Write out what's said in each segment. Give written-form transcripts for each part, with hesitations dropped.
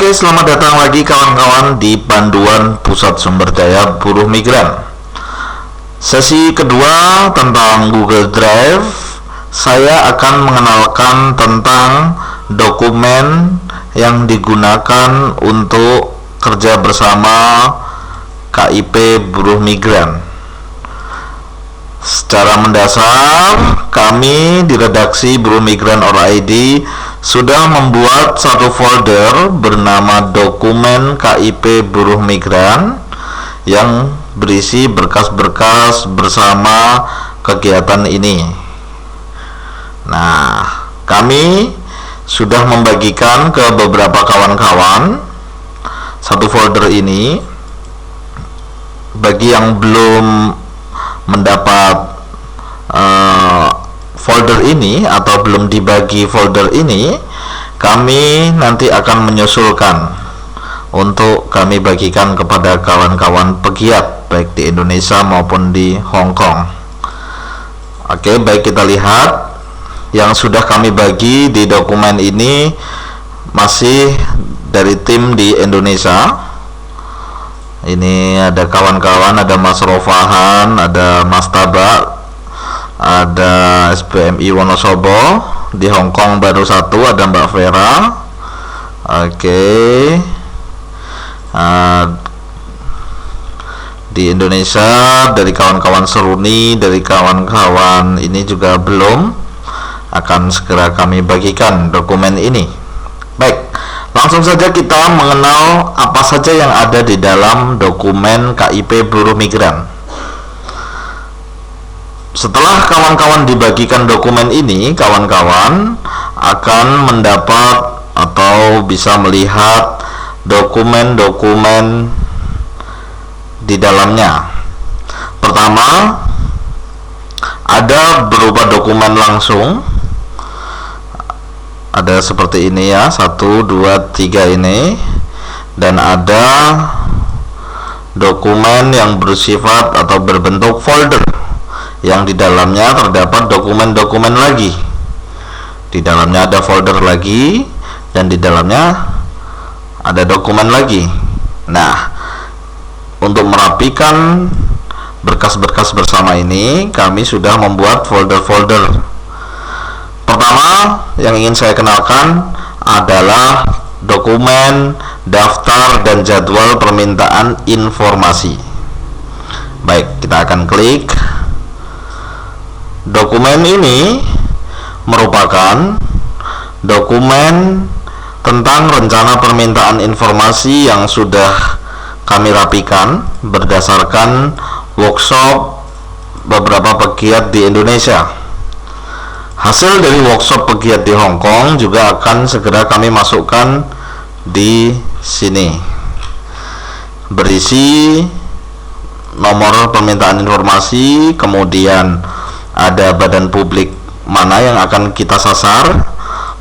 Oke, selamat datang lagi kawan-kawan di Panduan Pusat Sumber Daya Buruh Migran. Sesi kedua tentang Google Drive. Saya akan mengenalkan tentang dokumen yang digunakan untuk kerja bersama KIP Buruh Migran. Secara mendasar, kami di redaksi Buruh Migran ORID sudah membuat satu folder bernama dokumen KIP Buruh Migran yang berisi berkas-berkas bersama kegiatan ini. Nah, kami sudah membagikan ke beberapa kawan-kawan satu folder ini. Bagi yang belum mendapat folder ini atau belum dibagi folder ini, kami nanti akan menyusulkan untuk kami bagikan kepada kawan-kawan pegiat baik di Indonesia maupun di Hong Kong. Oke, baik, kita lihat yang sudah kami bagi di dokumen ini masih dari tim di Indonesia. Ini ada kawan-kawan, ada Mas Rofahan, ada Mas Taba, ada SPMI Wonosobo. Di Hong Kong baru satu, ada Mbak Vera. Oke. Di Indonesia dari kawan-kawan Seruni, dari kawan-kawan ini juga belum. Akan segera kami bagikan dokumen ini. Baik, langsung saja kita mengenal apa saja yang ada di dalam dokumen KIP Buruh Migran. Setelah kawan-kawan dibagikan dokumen ini, kawan-kawan akan mendapat atau bisa melihat dokumen-dokumen di dalamnya. Pertama, ada berupa dokumen langsung. Ada seperti ini ya, 1, 2, 3 ini. Dan ada dokumen yang bersifat atau berbentuk folder, yang di dalamnya terdapat dokumen-dokumen lagi. Di dalamnya ada folder lagi, dan di dalamnya ada dokumen lagi. Nah, untuk merapikan berkas-berkas bersama ini, kami sudah membuat folder-folder. Pertama yang ingin saya kenalkan adalah dokumen daftar dan jadwal permintaan informasi. Baik, kita akan klik. Dokumen ini merupakan dokumen tentang rencana permintaan informasi yang sudah kami rapikan berdasarkan workshop beberapa pegiat di Indonesia. Hasil dari workshop pegiat di Hong Kong juga akan segera kami masukkan di sini. Berisi nomor permintaan informasi, kemudian ada badan publik mana yang akan kita sasar,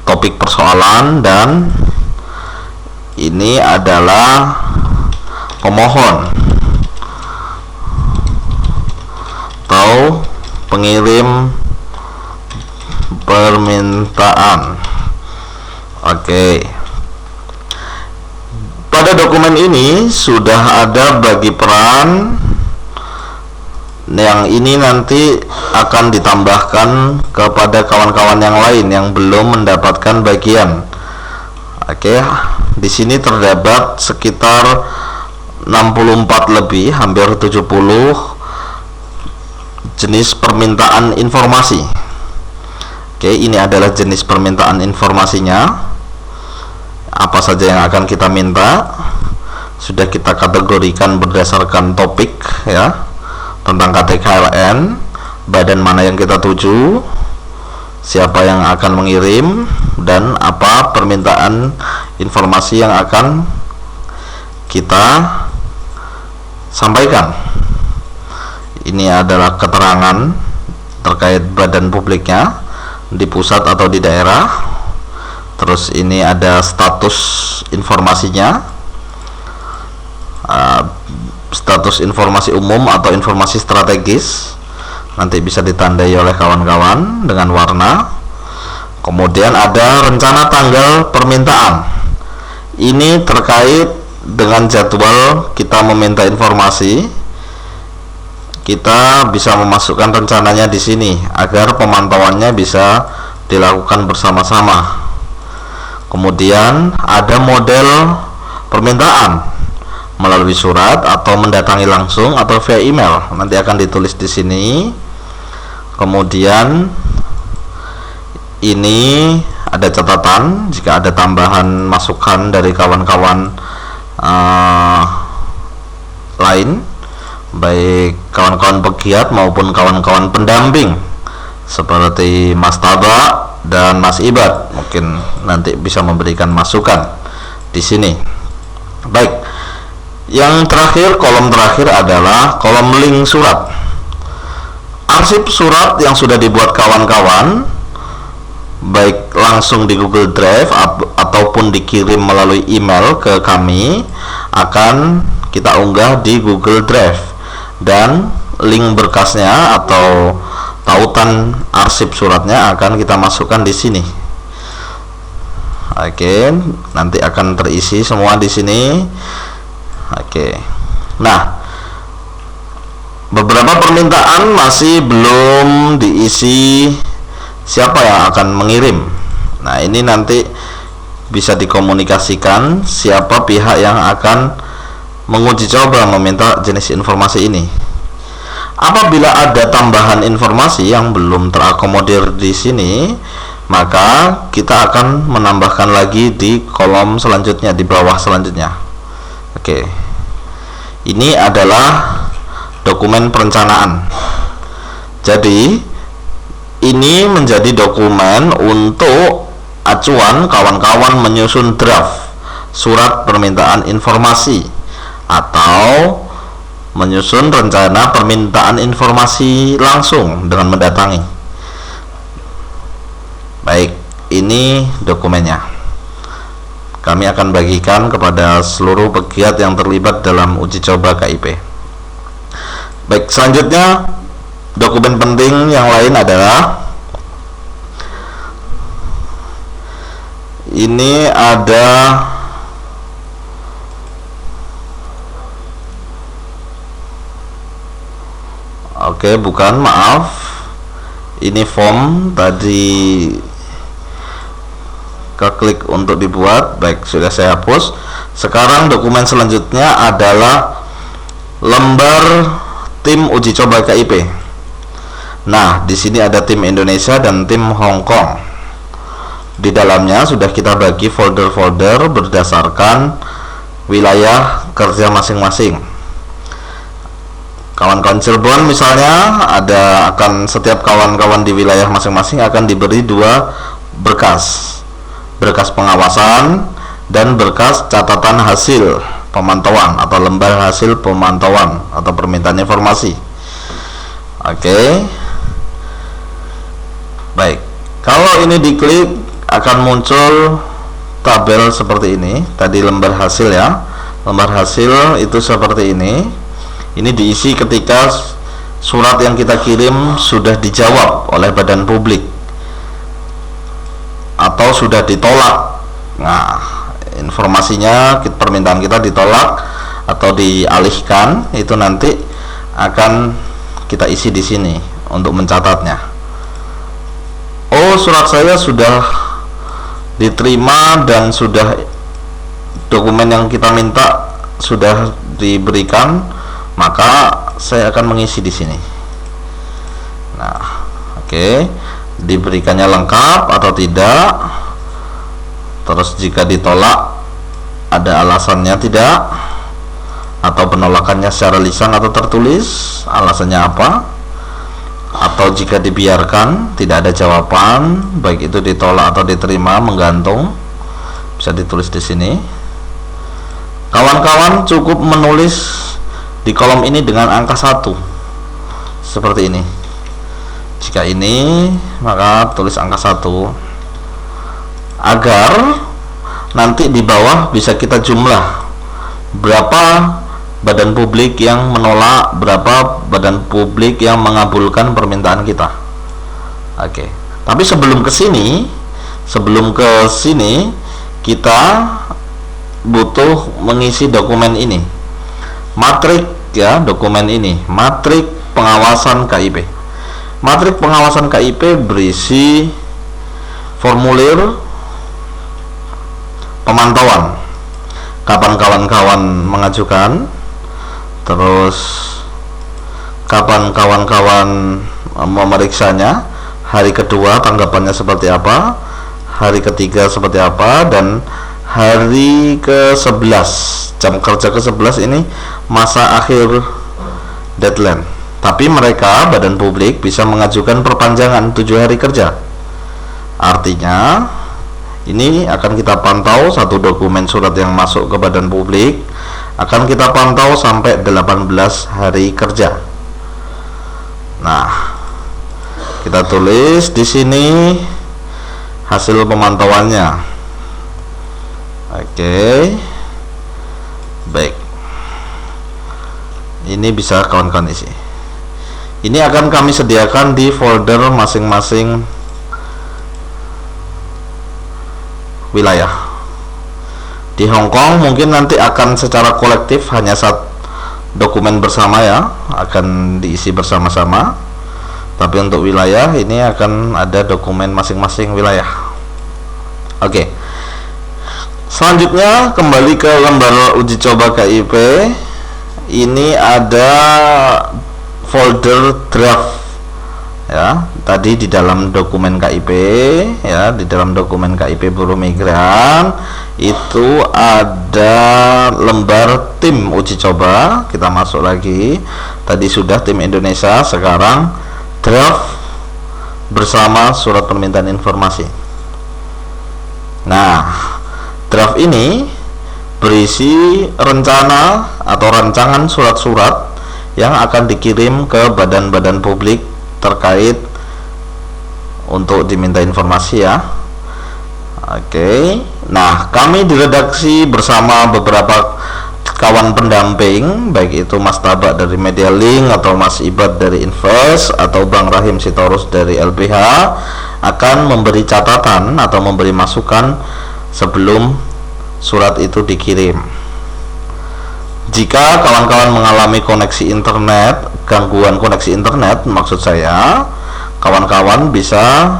topik persoalan, dan ini adalah pemohon atau pengirim permintaan. Oke. Pada dokumen ini sudah ada bagi peran, yang ini nanti akan ditambahkan kepada kawan-kawan yang lain yang belum mendapatkan bagian. Oke, di sini terdapat sekitar 64 lebih, hampir 70 jenis permintaan informasi. Oke, ini adalah jenis permintaan informasinya. Apa saja yang akan kita minta sudah kita kategorikan berdasarkan topik ya, tentang KTKLN, badan mana yang kita tuju, siapa yang akan mengirim, dan apa permintaan informasi yang akan kita sampaikan. Ini adalah keterangan terkait badan publiknya di pusat atau di daerah. Terus ini ada status informasinya, status informasi umum atau informasi strategis, nanti bisa ditandai oleh kawan-kawan dengan warna. Kemudian ada rencana tanggal permintaan, Ini terkait dengan jadwal kita meminta informasi. Kita bisa memasukkan rencananya di sini agar pemantauannya bisa dilakukan bersama-sama. Kemudian ada model permintaan melalui surat atau mendatangi langsung atau via email. Nanti akan ditulis di sini. Kemudian ini ada catatan jika ada tambahan masukan dari kawan-kawan lain, baik kawan-kawan pegiat maupun kawan-kawan pendamping seperti Mas Taba dan Mas Ibad, mungkin nanti bisa memberikan masukan di sini. Baik, yang terakhir, kolom terakhir adalah kolom link surat. Arsip surat yang sudah dibuat kawan-kawan, baik langsung di Google Drive ataupun dikirim melalui email ke kami, akan kita unggah di Google Drive, dan link berkasnya atau tautan arsip suratnya akan kita masukkan di sini. Oke, nanti akan terisi semua di sini. Oke. Nah, beberapa permintaan masih belum diisi siapa yang akan mengirim. Nah, ini nanti bisa dikomunikasikan siapa pihak yang akan menguji coba meminta jenis informasi ini. Apabila ada tambahan informasi yang belum terakomodir di sini, maka kita akan menambahkan lagi di kolom selanjutnya, di bawah selanjutnya. Oke. Ini adalah dokumen perencanaan. Jadi ini menjadi dokumen untuk acuan kawan-kawan menyusun draft surat permintaan informasi atau menyusun rencana permintaan informasi langsung dengan mendatangi. Baik, ini dokumennya. Kami akan bagikan kepada seluruh pegiat yang terlibat dalam uji coba KIP. Baik, selanjutnya dokumen penting yang lain adalah ini ada bukan, maaf, ini form tadi keklik untuk dibuat. Baik, sudah saya hapus. Sekarang dokumen selanjutnya adalah lembar tim uji coba KIP. Nah, di sini ada tim Indonesia dan tim Hong Kong. Di dalamnya sudah kita bagi folder-folder berdasarkan wilayah kerja masing-masing. Kawan-kawan Cirebon misalnya, setiap kawan-kawan di wilayah masing-masing akan diberi 2 berkas. Berkas pengawasan dan berkas catatan hasil pemantauan atau lembar hasil pemantauan atau permintaan informasi. Oke. Baik. Kalau ini diklik akan muncul tabel seperti ini. Tadi lembar hasil ya. Lembar hasil itu seperti ini. Ini diisi ketika surat yang kita kirim sudah dijawab oleh badan publik atau sudah ditolak. Nah, informasinya permintaan kita ditolak atau dialihkan, itu nanti akan kita isi di sini untuk mencatatnya. Oh, surat saya sudah diterima dan sudah dokumen yang kita minta sudah diberikan, maka saya akan mengisi di sini. Nah, oke, diberikannya lengkap atau tidak. Terus jika ditolak ada alasannya tidak, atau penolakannya secara lisan atau tertulis, alasannya apa? Atau jika dibiarkan tidak ada jawaban, baik itu ditolak atau diterima, menggantung, bisa ditulis di sini. Kawan-kawan cukup menulis di kolom ini dengan angka 1 seperti ini. Jika ini, maka tulis angka 1 agar nanti di bawah bisa kita jumlah berapa badan publik yang menolak, berapa badan publik yang mengabulkan permintaan kita. Oke. Tapi sebelum ke sini kita butuh mengisi dokumen ini, matrik ya, dokumen ini matrik pengawasan KIP. Matrik pengawasan KIP berisi formulir pemantauan, kapan kawan-kawan mengajukan, terus kapan kawan-kawan memeriksanya, hari kedua tanggapannya seperti apa, hari ketiga seperti apa, dan hari ke-11, jam kerja ke-11 ini masa akhir deadline. Tapi mereka, badan publik, bisa mengajukan perpanjangan 7 hari kerja. Artinya ini akan kita pantau, satu dokumen surat yang masuk ke badan publik akan kita pantau sampai 18 hari kerja. Nah, kita tulis di sini hasil pemantauannya. Oke. Baik. Ini bisa kawan-kawan isi. Ini akan kami sediakan di folder masing-masing wilayah. Di Hong Kong mungkin nanti akan secara kolektif hanya satu dokumen bersama ya, akan diisi bersama-sama. Tapi untuk wilayah ini akan ada dokumen masing-masing wilayah. Oke. Selanjutnya kembali ke lembar uji coba KIP. Ini ada folder draft ya, tadi di dalam dokumen KIP ya, di dalam dokumen KIP buruh migran itu ada lembar tim uji coba. Kita masuk lagi, tadi sudah tim Indonesia, sekarang draft bersama surat permintaan informasi. Nah, draft ini berisi rencana atau rancangan surat-surat yang akan dikirim ke badan-badan publik terkait untuk diminta informasi ya. Oke. Nah, kami di redaksi bersama beberapa kawan pendamping, baik itu Mas Tabak dari Media Link atau Mas Ibad dari Invest atau Bang Rahim Sitorus dari LBH, akan memberi catatan atau memberi masukan sebelum surat itu dikirim. Jika kawan-kawan mengalami koneksi internet, gangguan koneksi internet, maksud saya, kawan-kawan bisa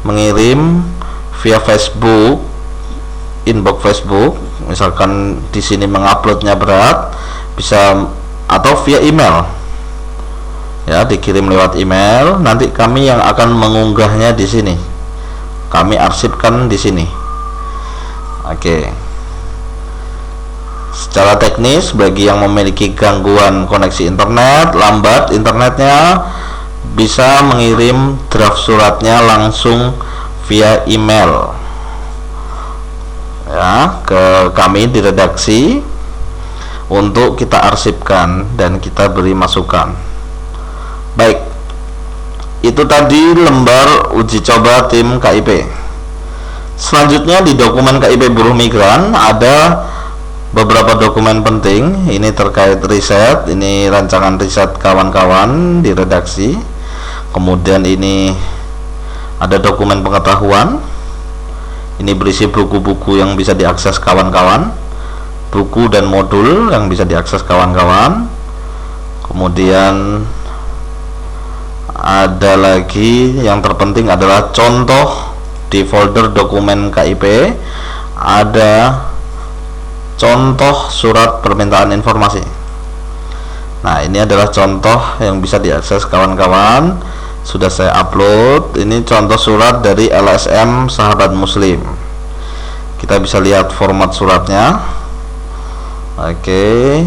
mengirim via Facebook, inbox Facebook, misalkan di sini menguploadnya berat, bisa, atau via email. Ya, dikirim lewat email, nanti kami yang akan mengunggahnya di sini. Kami arsipkan di sini. Oke. Secara teknis, bagi yang memiliki gangguan koneksi internet, lambat internetnya, bisa mengirim draft suratnya langsung via email ya ke kami di redaksi untuk kita arsipkan dan kita beri masukan. Baik, itu tadi lembar uji coba tim KIP. Selanjutnya di dokumen KIP buruh migran ada beberapa dokumen penting. Ini terkait riset, ini rancangan riset kawan-kawan di redaksi. Kemudian ini ada dokumen pengetahuan. Ini berisi buku-buku yang bisa diakses kawan-kawan, buku dan modul yang bisa diakses kawan-kawan. Kemudian ada lagi yang terpenting adalah contoh. Di folder dokumen KIP ada contoh surat permintaan informasi. Nah, ini adalah contoh yang bisa diakses kawan-kawan. Sudah saya upload. Ini contoh surat dari LSM Sahabat Muslim. Kita bisa lihat format suratnya. Oke.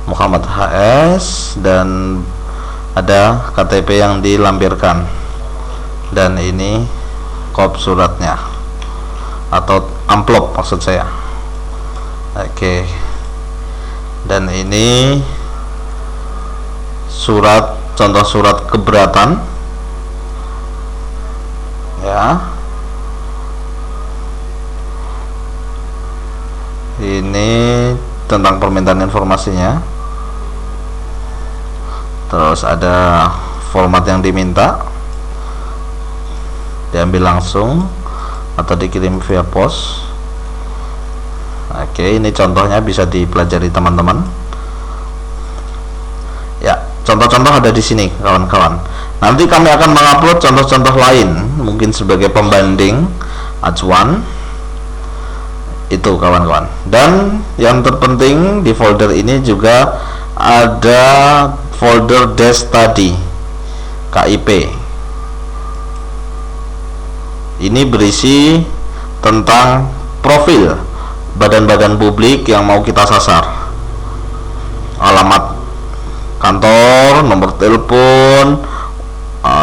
Muhammad HS, dan ada KTP yang dilampirkan. Dan ini kop suratnya atau amplop maksud saya. Oke. Dan ini surat, contoh surat keberatan ya. Ini tentang permintaan informasinya. Terus ada format yang diminta, diambil langsung atau dikirim via pos. Oke, ini contohnya bisa dipelajari teman-teman. Ya, contoh-contoh ada di sini kawan-kawan. Nanti kami akan mengupload contoh-contoh lain, mungkin sebagai pembanding acuan itu kawan-kawan. Dan yang terpenting di folder ini juga ada folder Desk Study KIP. Ini berisi tentang profil badan-badan publik yang mau kita sasar, alamat kantor, nomor telepon,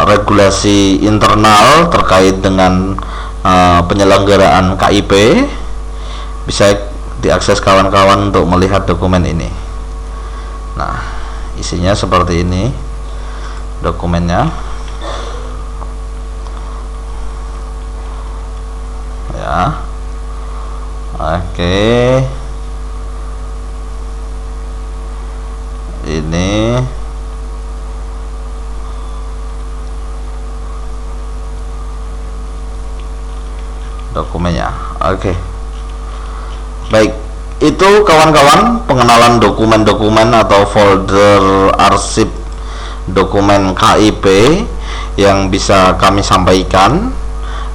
regulasi internal terkait dengan penyelenggaraan KIP. Bisa diakses kawan-kawan untuk melihat dokumen ini. Nah, isinya seperti ini dokumennya. Ya, oke, ini dokumennya. Oke, baik, itu kawan-kawan pengenalan dokumen-dokumen atau folder arsip dokumen KIP yang bisa kami sampaikan.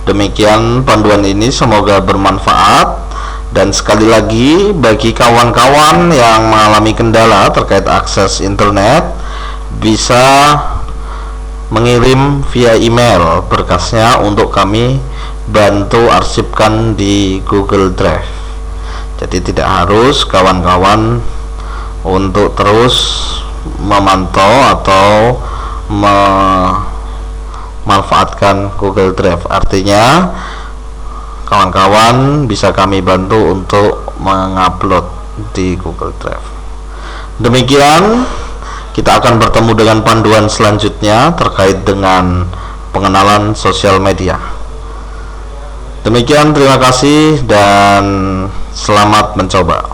Demikian panduan ini, semoga bermanfaat. Dan sekali lagi, bagi kawan-kawan yang mengalami kendala terkait akses internet, bisa mengirim via email berkasnya untuk kami bantu arsipkan di Google Drive. Jadi tidak harus kawan-kawan untuk terus memantau atau memanfaatkan Google Drive. Artinya kawan-kawan bisa kami bantu untuk mengupload di Google Drive. Demikian, kita akan bertemu dengan panduan selanjutnya terkait dengan pengenalan sosial media. Demikian, terima kasih dan selamat mencoba.